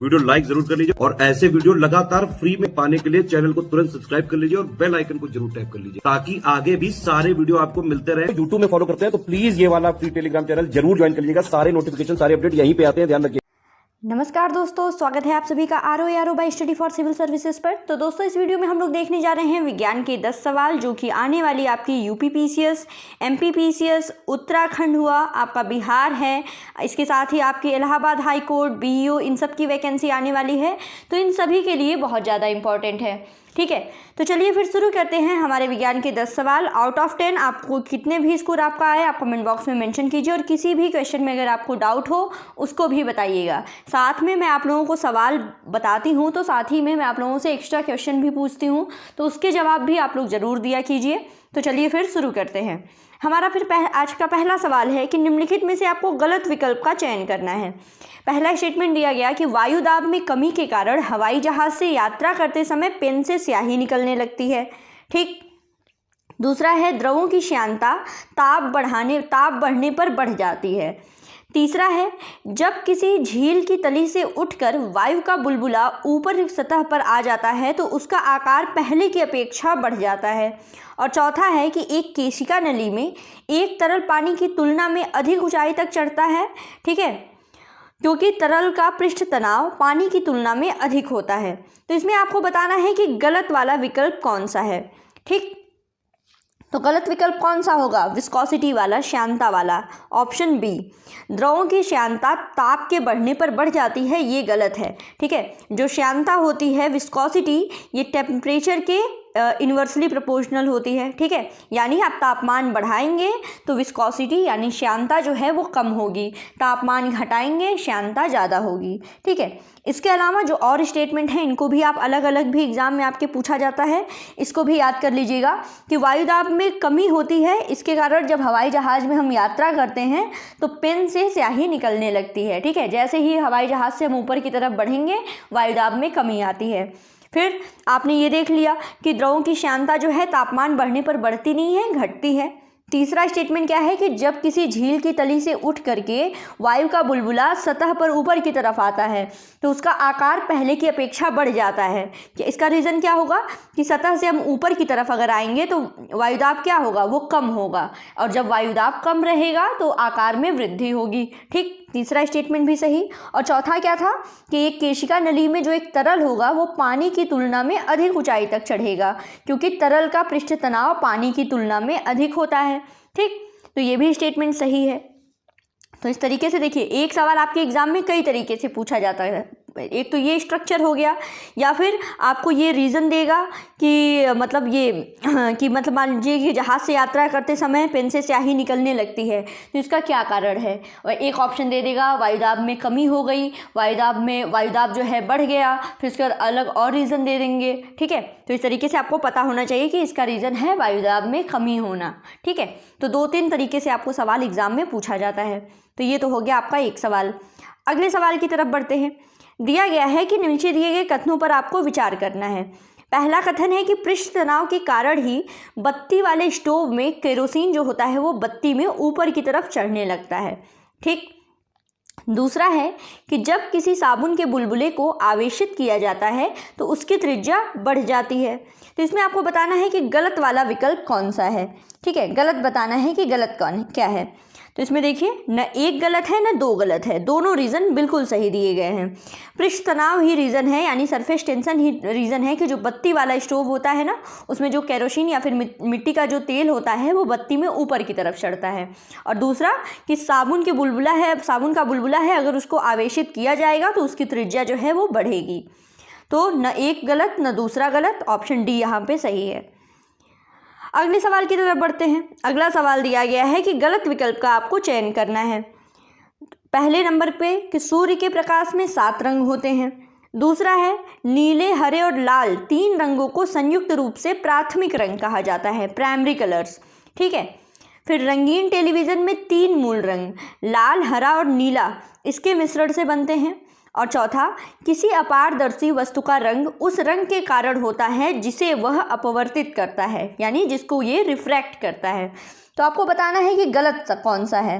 Video like जरूर कर लीजिए और ऐसे वीडियो लगातार फ्री में पाने के लिए चैनल को तुरंत सब्सक्राइब कर लीजिए और बेल आइकन को जरूर टैप कर लीजिए ताकि आगे भी सारे वीडियो आपको मिलते रहे। यूट्यूब में फॉलो करते हैं तो प्लीज ये वाला फ्री टेलीग्राम चैनल जरूर ज्वाइन कर लीजिएगा। सारे नोटिफिकेशन सारे अपडेट यहीं पे आते हैं, ध्यान रखिए। नमस्कार दोस्तों, स्वागत है आप सभी का RO by study for civil services पर। तो दोस्तों, इस वीडियो में हम लोग देखने जा रहे हैं विज्ञान के 10 सवाल जो कि आने वाली आपकी UP PCS, MP PCS, Uttarakhand हुआ, आपका बिहार है, इसके साथ ही आपकी इलाहाबाद हाई कोर्ट, बीईओ, इन सब की वैकेंसी आने वाली है। तो इन सभी के लिए बहुत ज़्यादा इंपॉर्टेंट है। ठीक है, तो चलिए फिर शुरू करते हैं हमारे विज्ञान के 10 सवाल। आउट ऑफ 10 आपको कितने भी स्कोर आपका आए आप कमेंट बॉक्स में मेंशन कीजिए और किसी भी क्वेश्चन में अगर आपको डाउट हो उसको भी बताइएगा। साथ में मैं आप लोगों को सवाल बताती हूँ तो साथ ही में मैं आप लोगों से एक्स्ट्रा क्वेश्चन भी पूछती हूँ, तो उसके जवाब भी आप लोग ज़रूर दिया कीजिए। तो चलिए फिर शुरू करते हैं। हमारा फिर आज का पहला सवाल है कि निम्नलिखित में से आपको गलत विकल्प का चयन करना है। पहला स्टेटमेंट दिया गया कि वायु दाब में कमी के कारण हवाई जहाज से यात्रा करते समय पेन से स्याही निकलने लगती है। ठीक। दूसरा है द्रवों की श्यानता ताप बढ़ने पर बढ़ जाती है। तीसरा है जब किसी झील की तली से उठकर वायु का बुलबुला ऊपर सतह पर आ जाता है तो उसका आकार पहले की अपेक्षा बढ़ जाता है। और चौथा है कि एक केशिका नली में एक तरल पानी की तुलना में अधिक ऊंचाई तक चढ़ता है। ठीक है, क्योंकि तरल का पृष्ठ तनाव पानी की तुलना में अधिक होता है। तो इसमें आपको बताना है कि गलत वाला विकल्प कौन सा है। ठीक, तो गलत विकल्प कौन सा होगा? विस्कोसिटी वाला, श्यानता वाला, ऑप्शन बी। द्रवों की श्यानता ताप के बढ़ने पर बढ़ जाती है, ये गलत है। ठीक है, जो श्यानता होती है विस्कोसिटी, ये टेम्परेचर के इन्वर्सली प्रोपोर्शनल होती है। ठीक है, यानी आप तापमान बढ़ाएंगे तो विस्कोसिटी यानी श्यानता जो है वो कम होगी, तापमान घटाएंगे श्यानता ज़्यादा होगी। ठीक है, इसके अलावा जो और स्टेटमेंट हैं इनको भी आप अलग अलग भी एग्जाम में आपके पूछा जाता है, इसको भी याद कर लीजिएगा कि वायुदाब में कमी होती है, इसके कारण जब हवाई जहाज़ में हम यात्रा करते हैं तो पेन से स्याही निकलने लगती है। ठीक है, जैसे ही हवाई जहाज़ से हम ऊपर की तरफ बढ़ेंगे वायुदाब में कमी आती है। फिर आपने ये देख लिया कि द्रवों की श्यानता जो है तापमान बढ़ने पर बढ़ती नहीं है, घटती है। तीसरा स्टेटमेंट क्या है कि जब किसी झील की तली से उठ करके वायु का बुलबुला सतह पर ऊपर की तरफ आता है तो उसका आकार पहले की अपेक्षा बढ़ जाता है। कि इसका रीज़न क्या होगा कि सतह से हम ऊपर की तरफ अगर आएंगे तो वायुदाब क्या होगा, वो कम होगा, और जब वायुदाब कम रहेगा तो आकार में वृद्धि होगी। ठीक, तीसरा स्टेटमेंट भी सही। और चौथा क्या था कि एक केशिका नली में जो एक तरल होगा वो पानी की तुलना में अधिक ऊंचाई तक चढ़ेगा, क्योंकि तरल का पृष्ठ तनाव पानी की तुलना में अधिक होता है। ठीक, तो ये भी स्टेटमेंट सही है। तो इस तरीके से देखिए, एक सवाल आपके एग्जाम में कई तरीके से पूछा जाता है। एक तो ये स्ट्रक्चर हो गया, या फिर आपको ये रीज़न देगा कि मतलब मान लीजिए कि जहाज़ से यात्रा करते समय पेन से स्याही निकलने लगती है तो इसका क्या कारण है। और एक ऑप्शन दे देगा वायुदाब में कमी हो गई, वायुदाब जो है बढ़ गया, फिर उसके बाद अलग और रीज़न दे देंगे। ठीक है, तो इस तरीके से आपको पता होना चाहिए कि इसका रीज़न है वायुदाब में कमी होना। ठीक है, तो 2-3 तरीके से आपको सवाल एग्जाम में पूछा जाता है। तो ये तो हो गया आपका एक सवाल। अगले सवाल की तरफ बढ़ते हैं। दिया गया है कि नीचे दिए गए कथनों पर आपको विचार करना है। पहला कथन है कि पृष्ठ तनाव के कारण ही बत्ती वाले स्टोव में केरोसिन जो होता है वो बत्ती में ऊपर की तरफ चढ़ने लगता है। ठीक। दूसरा है कि जब किसी साबुन के बुलबुले को आवेशित किया जाता है तो उसकी त्रिज्या बढ़ जाती है। तो इसमें आपको बताना है कि गलत वाला विकल्प कौन सा है। ठीक है, गलत बताना है कि गलत क्या है। तो इसमें देखिए, न एक गलत है न 2 गलत है, दोनों रीज़न बिल्कुल सही दिए गए हैं। पृष्ठ तनाव ही रीज़न है, यानी सरफेस टेंशन ही रीज़न है कि जो बत्ती वाला स्टोव होता है ना, उसमें जो केरोसिन या फिर मिट्टी का जो तेल होता है वो बत्ती में ऊपर की तरफ चढ़ता है। और दूसरा कि साबुन का बुलबुला है, अगर उसको आवेशित किया जाएगा तो उसकी त्रिज्या जो है वो बढ़ेगी। तो न एक गलत न दूसरा गलत, ऑप्शन डी यहाँ पे सही है। अगले सवाल की तरफ बढ़ते हैं। अगला सवाल दिया गया है कि गलत विकल्प का आपको चयन करना है। पहले नंबर पे कि सूर्य के प्रकाश में 7 रंग होते हैं। दूसरा है नीले, हरे और लाल 3 रंगों को संयुक्त रूप से प्राथमिक रंग कहा जाता है, प्राइमरी कलर्स। ठीक है, फिर रंगीन टेलीविज़न में 3 मूल रंग लाल, हरा और नीला इसके मिश्रण से बनते हैं। और चौथा, किसी अपारदर्शी वस्तु का रंग उस रंग के कारण होता है जिसे वह अपवर्तित करता है, यानी जिसको ये रिफ्रैक्ट करता है। तो आपको बताना है कि गलत कौन सा है।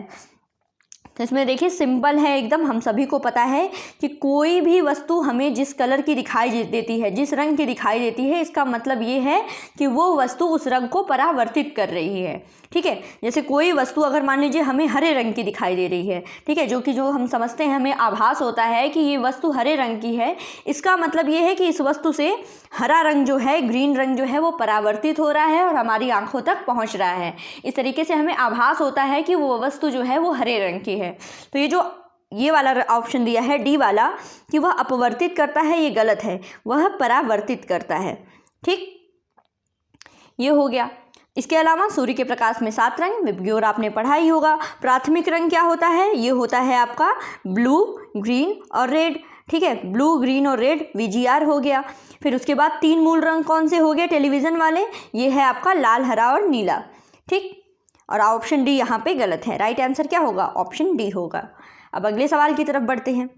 तो इसमें देखिए सिंपल है एकदम, हम सभी को पता है कि कोई भी वस्तु हमें जिस कलर की दिखाई देती है, जिस रंग की दिखाई देती है, इसका मतलब ये है कि वो वस्तु उस रंग को परावर्तित कर रही है। ठीक है, जैसे कोई वस्तु अगर मान लीजिए हमें हरे रंग की दिखाई दे रही है, ठीक है, जो हम समझते हैं, हमें आभास होता है कि ये वस्तु हरे रंग की है, इसका मतलब ये है कि इस वस्तु से हरा रंग जो है, ग्रीन रंग जो है वो परावर्तित हो रहा है और हमारी आंखों तक पहुंच रहा है। इस तरीके से हमें आभास होता है कि वो वस्तु जो है वो हरे रंग की है। तो ये वाला ऑप्शन दिया है डी वाला कि वह अपवर्तित करता है, ये गलत है, वह परावर्तित करता है। ठीक, ये हो गया। इसके अलावा सूर्य के प्रकाश में 7 रंग, विबग्योर आपने पढ़ा ही होगा। प्राथमिक रंग क्या होता है? ये होता है आपका ब्लू, ग्रीन और रेड। ठीक है, ब्लू, ग्रीन और रेड VGR हो गया। फिर उसके बाद 3 मूल रंग कौन से हो गए टेलीविज़न वाले? ये है आपका लाल, हरा और नीला। ठीक, और ऑप्शन डी यहाँ पे गलत है। राइट आंसर क्या होगा? ऑप्शन डी होगा। अब अगले सवाल की तरफ बढ़ते हैं।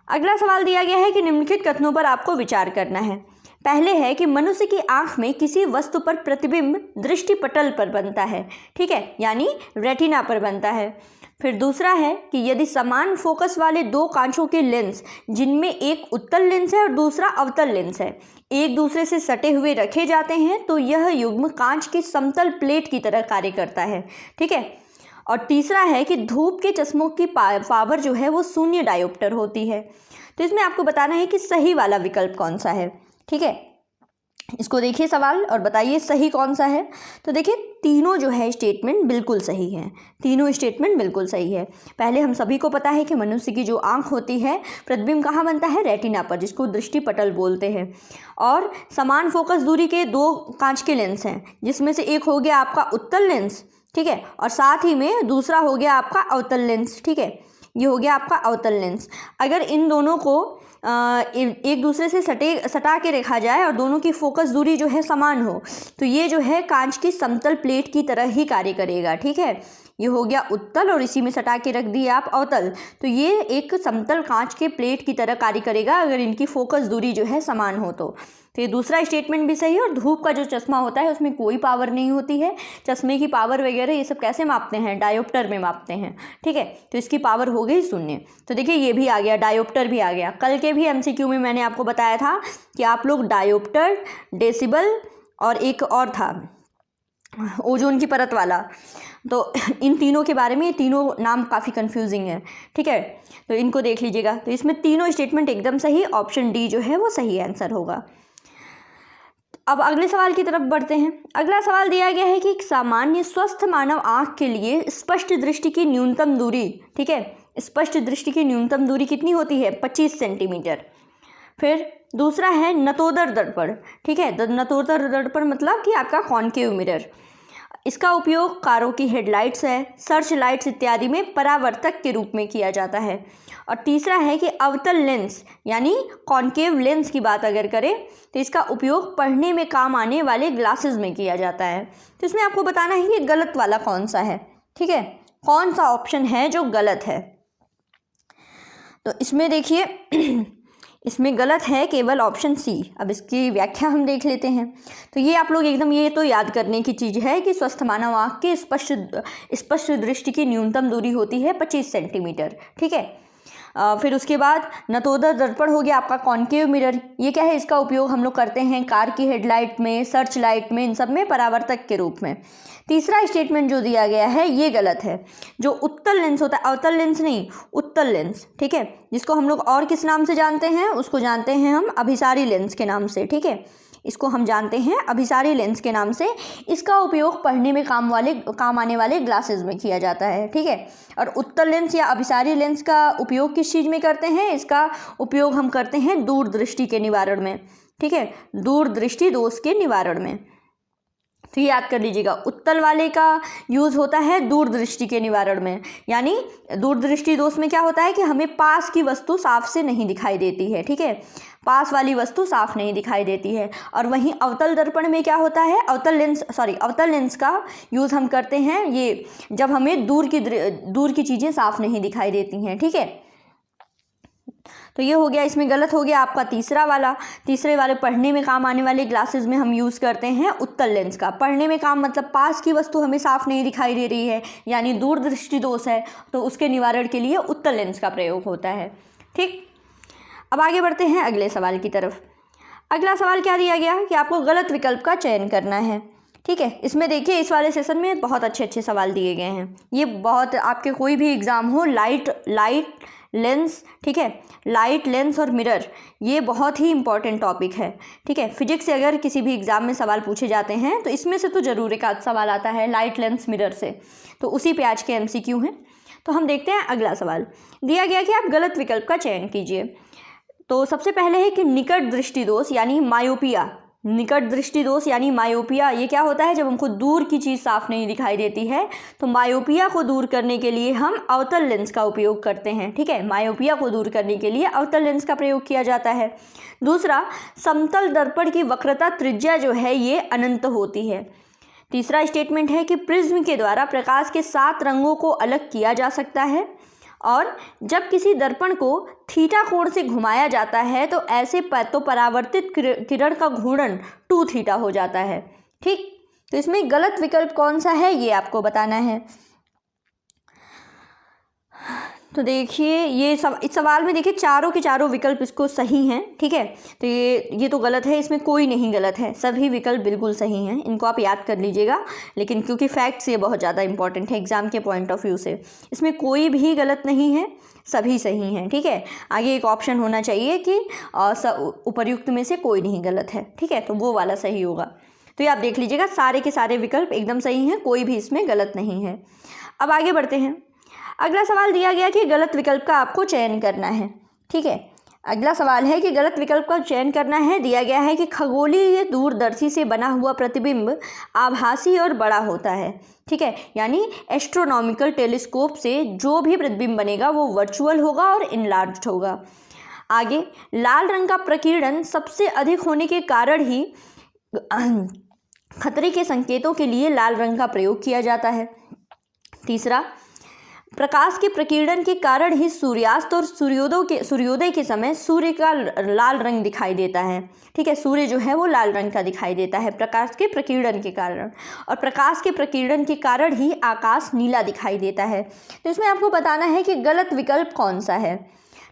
अगला सवाल दिया गया है कि निम्नलिखित कथनों पर आपको विचार करना है। पहले है कि मनुष्य की आंख में किसी वस्तु पर प्रतिबिंब दृष्टि पटल पर बनता है, ठीक है, यानी रेटिना पर बनता है। फिर दूसरा है कि यदि समान फोकस वाले 2 कांचों के लेंस, जिनमें एक उत्तल लेंस है और दूसरा अवतल लेंस है, एक दूसरे से सटे हुए रखे जाते हैं तो यह युग्म कांच की समतल प्लेट की तरह कार्य करता है। ठीक है, और तीसरा है कि धूप के चश्मों की पावर जो है वो 0 डायोप्टर होती है। तो इसमें आपको बताना है कि सही वाला विकल्प कौन सा है। ठीक है, इसको देखिए सवाल और बताइए सही कौन सा है। तो देखिए तीनों जो है स्टेटमेंट बिल्कुल सही है, तीनों स्टेटमेंट बिल्कुल सही है। पहले हम सभी को पता है कि मनुष्य की जो आंख होती है, प्रतिबिंब कहाँ बनता है? रेटिना पर, जिसको दृष्टि पटल बोलते हैं। और समान फोकस दूरी के 2 कांच के लेंस हैं, जिसमें से एक हो गया आपका उत्तल लेंस, ठीक है, और साथ ही में दूसरा हो गया आपका अवतल लेंस। ठीक है, ये हो गया आपका अवतल लेंस। अगर इन दोनों को एक दूसरे से सटा के रखा जाए और दोनों की फोकस दूरी जो है समान हो, तो ये जो है कांच की समतल प्लेट की तरह ही कार्य करेगा। ठीक है, ये हो गया उत्तल और इसी में सटा के रख दिए आप अवतल, तो ये एक समतल कांच के प्लेट की तरह कार्य करेगा अगर इनकी फोकस दूरी जो है समान हो तो ये दूसरा स्टेटमेंट भी सही है। और धूप का जो चश्मा होता है उसमें कोई पावर नहीं होती है। चश्मे की पावर वगैरह ये सब कैसे मापते हैं? डायोप्टर में मापते हैं। ठीक है, तो इसकी पावर हो गई 0। तो देखिए ये भी आ गया, डायोप्टर भी आ गया। कल के भी MCQ में मैंने आपको बताया था कि आप लोग डायोप्टर, डेसिबल और एक और था ओजोन की परत वाला, तो इन तीनों के बारे में, ये तीनों नाम काफ़ी कंफ्यूजिंग है। ठीक है, तो इनको देख लीजिएगा। तो इसमें तीनों स्टेटमेंट एकदम सही, ऑप्शन डी जो है वो सही आंसर होगा। अब अगले सवाल की तरफ बढ़ते हैं। अगला सवाल दिया गया है कि एक सामान्य स्वस्थ मानव आँख के लिए स्पष्ट दृष्टि की न्यूनतम दूरी, ठीक है, स्पष्ट दृष्टि की न्यूनतम दूरी कितनी होती है? 25 सेंटीमीटर। फिर दूसरा है नतोदर दर्पण। ठीक है, नतोदर दर्पण मतलब कि आपका कॉनकेव मिरर। इसका उपयोग कारों की हेडलाइट्स है, सर्च लाइट्स इत्यादि में परावर्तक के रूप में किया जाता है। और तीसरा है कि अवतल लेंस यानी कॉनकेव लेंस की बात अगर करें तो इसका उपयोग पढ़ने में काम आने वाले ग्लासेस में किया जाता है। तो इसमें आपको बताना है कि गलत वाला कौन सा है। ठीक है, कौन सा ऑप्शन है जो गलत है? तो इसमें देखिए इसमें गलत है केवल ऑप्शन सी। अब इसकी व्याख्या हम देख लेते हैं। तो ये आप लोग एकदम ये तो याद करने की चीज़ है कि स्वस्थ मानव आँख की स्पष्ट दृष्टि की न्यूनतम दूरी होती है 25 सेंटीमीटर। ठीक है, फिर उसके बाद नतोदर दर्पण हो गया आपका कॉनकेव मिरर। ये क्या है? इसका उपयोग हम लोग करते हैं कार की हेडलाइट में, सर्च लाइट में, इन सब में परावर्तक के रूप में। तीसरा स्टेटमेंट जो दिया गया है ये गलत है। जो उत्तल लेंस होता है, अवतल लेंस नहीं, उत्तल लेंस, ठीक है, जिसको हम लोग और किस नाम से जानते हैं? उसको जानते हैं हम अभिसारी लेंस के नाम से। ठीक है, इसको हम जानते हैं अभिसारी लेंस के नाम से। इसका उपयोग पढ़ने में काम आने वाले ग्लासेस में किया जाता है। ठीक है, और उत्तल लेंस या अभिसारी लेंस का उपयोग किस चीज़ में करते हैं? इसका उपयोग हम करते हैं दूरदृष्टि के निवारण में। ठीक है, दूरदृष्टि दोष के निवारण में। तो ये याद कर लीजिएगा, उत्तल वाले का यूज़ होता है दूरदृष्टि के निवारण में। यानी दूरदृष्टि दोष में क्या होता है कि हमें पास की वस्तु साफ से नहीं दिखाई देती है। ठीक है, पास वाली वस्तु साफ नहीं दिखाई देती है। और वहीं अवतल दर्पण में क्या होता है? अवतल लेंस का यूज़ हम करते हैं ये जब हमें दूर की चीज़ें साफ नहीं दिखाई देती हैं। ठीक है, तो ये हो गया, इसमें गलत हो गया आपका तीसरे वाले पढ़ने में काम आने वाले ग्लासेस में हम यूज़ करते हैं उत्तल लेंस का। पढ़ने में काम मतलब पास की वस्तु हमें साफ नहीं दिखाई दे रही है, यानी दूरदृष्टि दोष है, तो उसके निवारण के लिए उत्तल लेंस का प्रयोग होता है। ठीक, अब आगे बढ़ते हैं अगले सवाल की तरफ। अगला सवाल क्या दिया गया कि आपको गलत विकल्प का चयन करना है। ठीक है, इसमें देखिए इस वाले सेशन में बहुत अच्छे सवाल दिए गए हैं। ये बहुत आपके कोई भी एग्ज़ाम हो, लाइट लेंस, ठीक है, लाइट लेंस और मिरर, ये बहुत ही इंपॉर्टेंट टॉपिक है। ठीक है, फिजिक्स से अगर किसी भी एग्ज़ाम में सवाल पूछे जाते हैं तो इसमें से तो ज़रूर एक आध सवाल आता है लाइट लेंस मिरर से, तो उसी पे आज के MCQ हैं। तो हम देखते हैं अगला सवाल। दिया गया कि आप गलत विकल्प का चयन कीजिए। तो सबसे पहले है कि निकट दृष्टि दोष यानी मायोपिया। निकट दृष्टि दोष यानी मायोपिया, ये क्या होता है? जब हमको दूर की चीज़ साफ नहीं दिखाई देती है, तो मायोपिया को दूर करने के लिए हम अवतल लेंस का उपयोग करते हैं। ठीक है, मायोपिया को दूर करने के लिए अवतल लेंस का प्रयोग किया जाता है। दूसरा, समतल दर्पण की वक्रता त्रिज्या जो है ये अनंत होती है। तीसरा स्टेटमेंट है कि प्रिज्म के द्वारा प्रकाश के 7 रंगों को अलग किया जा सकता है, और जब किसी दर्पण को थीटा कोण से घुमाया जाता है तो ऐसे तो परावर्तित किरण का घूर्णन 2 थीटा हो जाता है। ठीक, तो इसमें गलत विकल्प कौन सा है ये आपको बताना है। तो देखिए इस सवाल में देखिए चारों के चारों विकल्प इसको सही हैं। ठीक है, तो ये तो गलत है, इसमें कोई नहीं गलत है, सभी विकल्प बिल्कुल सही हैं। इनको आप याद कर लीजिएगा, लेकिन क्योंकि फैक्ट्स ये बहुत ज़्यादा इंपॉर्टेंट है एग्ज़ाम के पॉइंट ऑफ व्यू से, इसमें कोई भी गलत नहीं है, सभी सही हैं। ठीक है, आगे एक ऑप्शन होना चाहिए कि उपर्युक्त में से कोई नहीं गलत है। ठीक है, तो वो वाला सही होगा। तो ये आप देख लीजिएगा, सारे के सारे विकल्प एकदम सही हैं, कोई भी इसमें गलत नहीं है। अब आगे बढ़ते हैं। अगला सवाल दिया गया कि गलत विकल्प का आपको चयन करना है। ठीक है, अगला सवाल है कि गलत विकल्प का चयन करना है। दिया गया है कि खगोलीय दूरदर्शी से बना हुआ प्रतिबिंब आभासी और बड़ा होता है। ठीक है, यानी एस्ट्रोनॉमिकल टेलीस्कोप से जो भी प्रतिबिंब बनेगा वो वर्चुअल होगा और इनलार्ज्ड होगा। आगे, लाल रंग का प्रकीर्णन सबसे अधिक होने के कारण ही खतरे के संकेतों के लिए लाल रंग का प्रयोग किया जाता है। तीसरा, प्रकाश के प्रकीर्णन के कारण ही सूर्यास्त और सूर्योदय के समय सूर्य का लाल रंग दिखाई देता है। ठीक है, सूर्य जो है वो लाल रंग का दिखाई देता है प्रकाश के प्रकीर्णन के कारण, और प्रकाश के प्रकीर्णन के कारण ही आकाश नीला दिखाई देता है। तो इसमें आपको बताना है कि गलत विकल्प कौन सा है।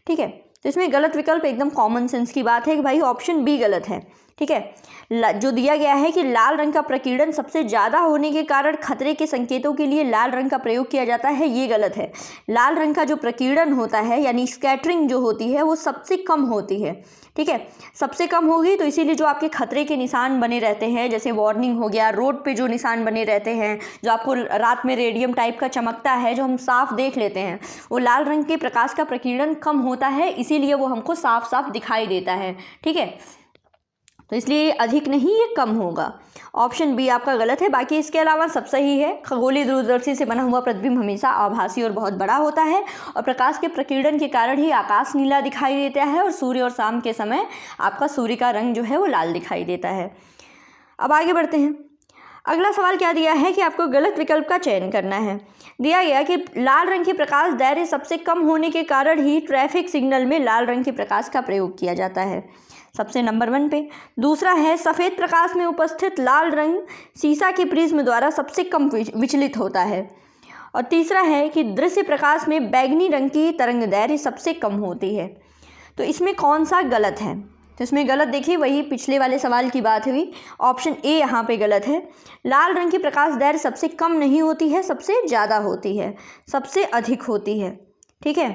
ठीक है, तो इसमें गलत विकल्प एकदम कॉमन सेंस की बात है कि भाई ऑप्शन बी गलत है। ठीक है, जो दिया गया है कि लाल रंग का प्रकीर्णन सबसे ज़्यादा होने के कारण खतरे के संकेतों के लिए लाल रंग का प्रयोग किया जाता है, ये गलत है। लाल रंग का जो प्रकीर्णन होता है यानी स्कैटरिंग जो होती है वो सबसे कम होती है। ठीक है, सबसे कम होगी, तो इसीलिए जो आपके खतरे के निशान बने रहते हैं, जैसे वार्निंग हो गया, रोड पे जो निशान बने रहते हैं, जो आपको रात में रेडियम टाइप का चमकता है जो हम साफ देख लेते हैं, वो लाल रंग के प्रकाश का प्रकीर्णन कम होता है, इसीलिए वो हमको साफ साफ दिखाई देता है। ठीक है, तो इसलिए अधिक नहीं, ये कम होगा। ऑप्शन बी आपका गलत है, बाकी इसके अलावा सब सही है। खगोलीय दूरदर्शी से बना हुआ प्रतिबिंब हमेशा आभासी और बहुत बड़ा होता है, और प्रकाश के प्रकीर्णन के कारण ही आकाश नीला दिखाई देता है, और सूर्य और शाम के समय आपका सूर्य का रंग जो है वो लाल दिखाई देता है। अब आगे बढ़ते हैं। अगला सवाल क्या दिया है कि आपको गलत विकल्प का चयन करना है। दिया गया कि लाल रंग के प्रकाश दायरे सबसे कम होने के कारण ही ट्रैफिक सिग्नल में लाल रंग के प्रकाश का प्रयोग किया जाता है, सबसे नंबर 1 पे। दूसरा है सफ़ेद प्रकाश में उपस्थित लाल रंग शीशा के प्रिज्म द्वारा सबसे कम विचलित होता है। और तीसरा है कि दृश्य प्रकाश में बैंगनी रंग की तरंग दैर्घ्य सबसे कम होती है। तो इसमें कौन सा गलत है? तो इसमें गलत देखिए वही पिछले वाले सवाल की बात हुई, ऑप्शन ए यहाँ पे गलत है। लाल रंग की प्रकाश दैर्घ्य सबसे कम नहीं होती है, सबसे ज़्यादा होती है, सबसे अधिक होती है। ठीक है,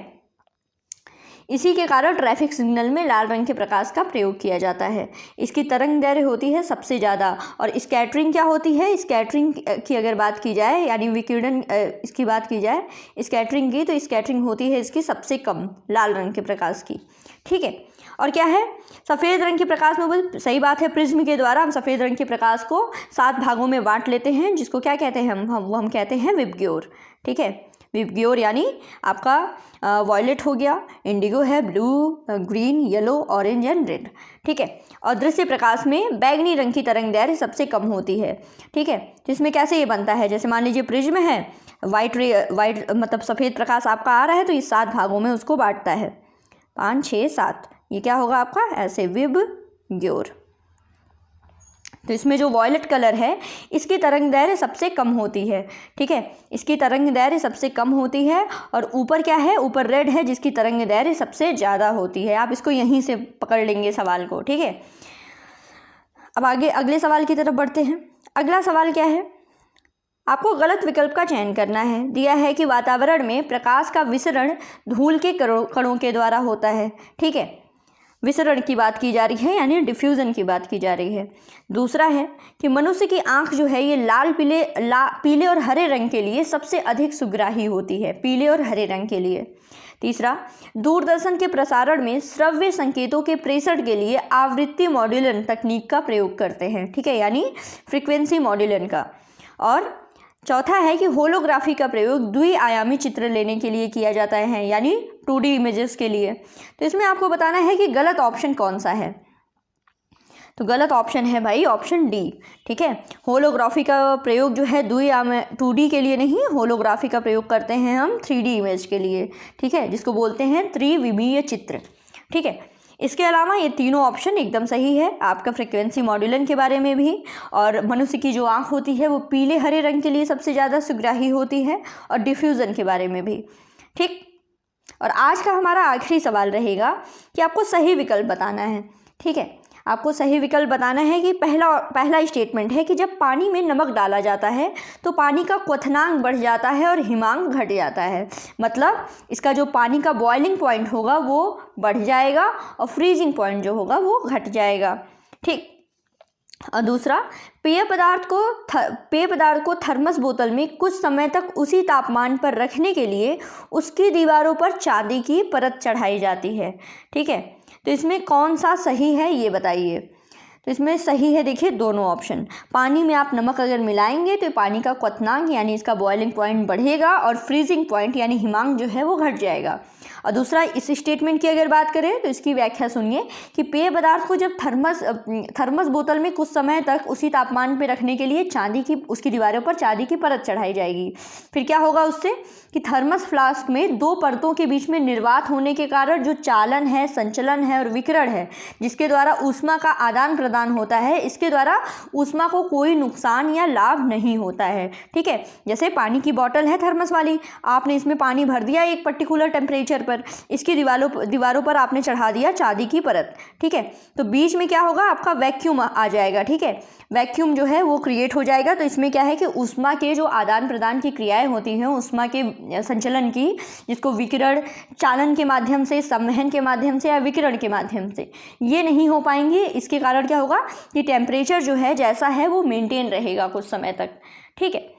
इसी के कारण ट्रैफिक सिग्नल में लाल रंग के प्रकाश का प्रयोग किया जाता है। इसकी तरंग दैर्घ्य होती है सबसे ज़्यादा। और स्कैटरिंग क्या होती है? स्कैटरिंग की अगर बात की जाए, यानी विकिरण इसकी बात की जाए स्कैटरिंग की, तो स्कैटरिंग होती है इसकी सबसे कम लाल रंग के प्रकाश की। ठीक है, और क्या है सफ़ेद रंग के प्रकाश में, वो सही बात है, प्रिज्म के द्वारा हम सफ़ेद रंग के प्रकाश को 7 भागों में बांट लेते हैं, जिसको क्या कहते हैं हम कहते हैं विबग्योर। ठीक है, विबग्योर यानी आपका वॉयलेट हो गया, इंडिगो है, blue, green, yellow, orange and red. ठीक है, और दृश्य प्रकाश में बैंगनी रंग की तरंग दैर्घ्य सबसे कम होती है। ठीक है, जिसमें कैसे ये बनता है, जैसे मान लीजिए प्रिज्म है, वाइट मतलब सफ़ेद प्रकाश आपका आ रहा है, तो ये 7 भागों में उसको बांटता है। 5, 6, 7, ये क्या होगा आपका ऐसे विबग्योर। तो इसमें जो वॉयलेट कलर है इसकी तरंग दैर्घ्य सबसे कम होती है, ठीक है, इसकी तरंग दैर्घ्य सबसे कम होती है। और ऊपर क्या है, ऊपर रेड है जिसकी तरंग दैर्घ्य सबसे ज़्यादा होती है। आप इसको यहीं से पकड़ लेंगे सवाल को, ठीक है। अब आगे अगले सवाल की तरफ बढ़ते हैं। अगला सवाल क्या है, आपको गलत विकल्प का चयन करना है। दिया है कि वातावरण में प्रकाश का विसरण धूल के कणों के द्वारा होता है, ठीक है, विसरण की बात की जा रही है यानी डिफ्यूज़न की बात की जा रही है। दूसरा है कि मनुष्य की आंख जो है ये पीले और हरे रंग के लिए सबसे अधिक सुग्राही होती है, पीले और हरे रंग के लिए। तीसरा, दूरदर्शन के प्रसारण में श्रव्य संकेतों के प्रेषण के लिए आवृत्ति मॉड्यूलन तकनीक का प्रयोग करते हैं, ठीक है, यानी फ्रीक्वेंसी मॉड्यूलन का। और चौथा है कि होलोग्राफी का प्रयोग द्विआयामी चित्र लेने के लिए किया जाता है, यानी 2D इमेजेस के लिए। तो इसमें आपको बताना है कि गलत ऑप्शन कौन सा है। तो गलत ऑप्शन है भाई ऑप्शन डी, ठीक है। होलोग्राफी का प्रयोग जो है 2D के लिए नहीं, होलोग्राफी का प्रयोग करते हैं हम 3D इमेज के लिए, ठीक है, जिसको बोलते हैं त्रिविमीय चित्र, ठीक है। इसके अलावा ये तीनों ऑप्शन एकदम सही है, आपका फ्रीक्वेंसी मॉड्यूलन के बारे में भी, और मनुष्य की जो आँख होती है वो पीले हरे रंग के लिए सबसे ज़्यादा सुग्राही होती है, और डिफ्यूज़न के बारे में भी, ठीक। और आज का हमारा आखिरी सवाल रहेगा कि आपको सही विकल्प बताना है, ठीक है। आपको सही विकल्प बताना है कि पहला स्टेटमेंट है कि जब पानी में नमक डाला जाता है तो पानी का क्वथनांक बढ़ जाता है और हिमांक घट जाता है। मतलब इसका जो पानी का बॉइलिंग पॉइंट होगा वो बढ़ जाएगा और फ्रीजिंग पॉइंट जो होगा वो घट जाएगा, ठीक। और दूसरा, पेय पदार्थ को थर्मस बोतल में कुछ समय तक उसी तापमान पर रखने के लिए उसकी दीवारों पर चांदी की परत चढ़ाई जाती है, ठीक है। तो इसमें कौन सा सही है ये बताइए। तो इसमें सही है, देखिए दोनों ऑप्शन। पानी में आप नमक अगर मिलाएंगे तो पानी का क्वथनांक यानी इसका बॉइलिंग पॉइंट बढ़ेगा और फ्रीजिंग पॉइंट यानी हिमांक जो है वो घट जाएगा। और दूसरा, इस स्टेटमेंट की अगर बात करें तो इसकी व्याख्या सुनिए कि पेय पदार्थ को जब थर्मस बोतल में कुछ समय तक उसी तापमान पर रखने के लिए उसकी दीवारों पर चांदी की परत चढ़ाई जाएगी। फिर क्या होगा उससे कि थर्मस फ्लास्क में 2 परतों के बीच में निर्वात होने के कारण जो चालन है, संचलन है और विकिरण है, जिसके द्वारा ऊष्मा का आदान प्रदान होता है, इसके द्वारा ऊष्मा को कोई नुकसान या लाभ नहीं होता है, ठीक है। जैसे पानी की बोतल है थर्मस वाली, आपने इसमें पानी भर दिया एक पर्टिकुलर टेम्परेचर पर, इसकी दीवारों पर आपने चढ़ा दिया चांदी की परत, ठीक है। तो बीच में क्या होगा, आपका वैक्यूम आ जाएगा, ठीक है, वैक्यूम जो है वो क्रिएट हो जाएगा। तो इसमें क्या है कि ऊष्मा के जो आदान प्रदान की क्रियाएं होती हैं, ऊष्मा के संचलन की, जिसको विकिरण, चालन के माध्यम से, संवहन के माध्यम से या विकिरण के माध्यम से, ये नहीं हो पाएंगे। इसके कारण क्या होगा कि टेम्परेचर जो है जैसा है वो मेंटेन रहेगा कुछ समय तक, ठीक है।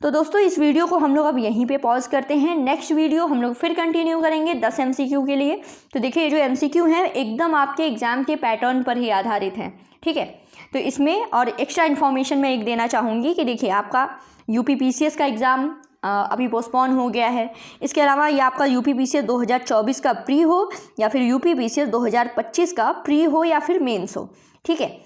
तो दोस्तों इस वीडियो को हम लोग अब यहीं पे पॉज करते हैं। नेक्स्ट वीडियो हम लोग फिर कंटिन्यू करेंगे 10 MCQ के लिए। तो देखिए ये जो MCQ हैं एकदम आपके एग्ज़ाम के पैटर्न पर ही आधारित हैं, ठीक है। तो इसमें और एक्स्ट्रा इन्फॉर्मेशन मैं एक देना चाहूँगी कि देखिए आपका UPPCS का एग्ज़ाम अभी पोस्टपोन हो गया है। इसके अलावा ये आपका UPPCS 2024 का प्री हो या फिर UPPCS 2025 का प्री हो या फिर मेंस हो, ठीक है।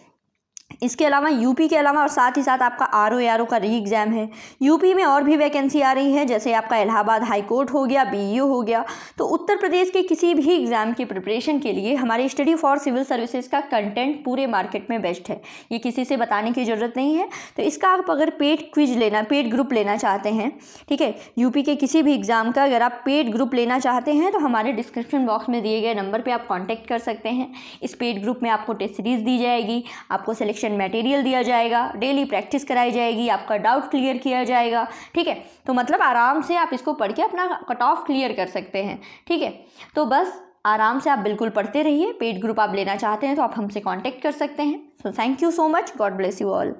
इसके अलावा यूपी के अलावा और साथ ही साथ आपका RO का री एग्ज़ाम है। यूपी में और भी वैकेंसी आ रही है, जैसे आपका इलाहाबाद हाई कोर्ट हो गया, BEO हो गया। तो उत्तर प्रदेश के किसी भी एग्ज़ाम की प्रिपरेशन के लिए हमारे स्टडी फॉर सिविल सर्विसेज का कंटेंट पूरे मार्केट में बेस्ट है, ये किसी से बताने की ज़रूरत नहीं है। तो इसका आप अगर पेड ग्रुप लेना चाहते हैं, ठीक है, यूपी के किसी भी एग्ज़ाम का अगर आप पेड ग्रुप लेना चाहते हैं तो हमारे डिस्क्रिप्शन बॉक्स में दिए गए नंबर पर आप कॉन्टैक्ट कर सकते हैं। इस पेड ग्रुप में आपको टेस्ट सीरीज़ दी जाएगी, आपको सिलेक्शन मटेरियल दिया जाएगा, डेली प्रैक्टिस कराई जाएगी, आपका डाउट क्लियर किया जाएगा, ठीक है। तो मतलब आराम से आप इसको पढ़ के अपना कट ऑफ क्लियर कर सकते हैं, ठीक है। तो बस आराम से आप बिल्कुल पढ़ते रहिए। पेड ग्रुप आप लेना चाहते हैं तो आप हमसे कांटेक्ट कर सकते हैं। So thank you so much, God bless you all.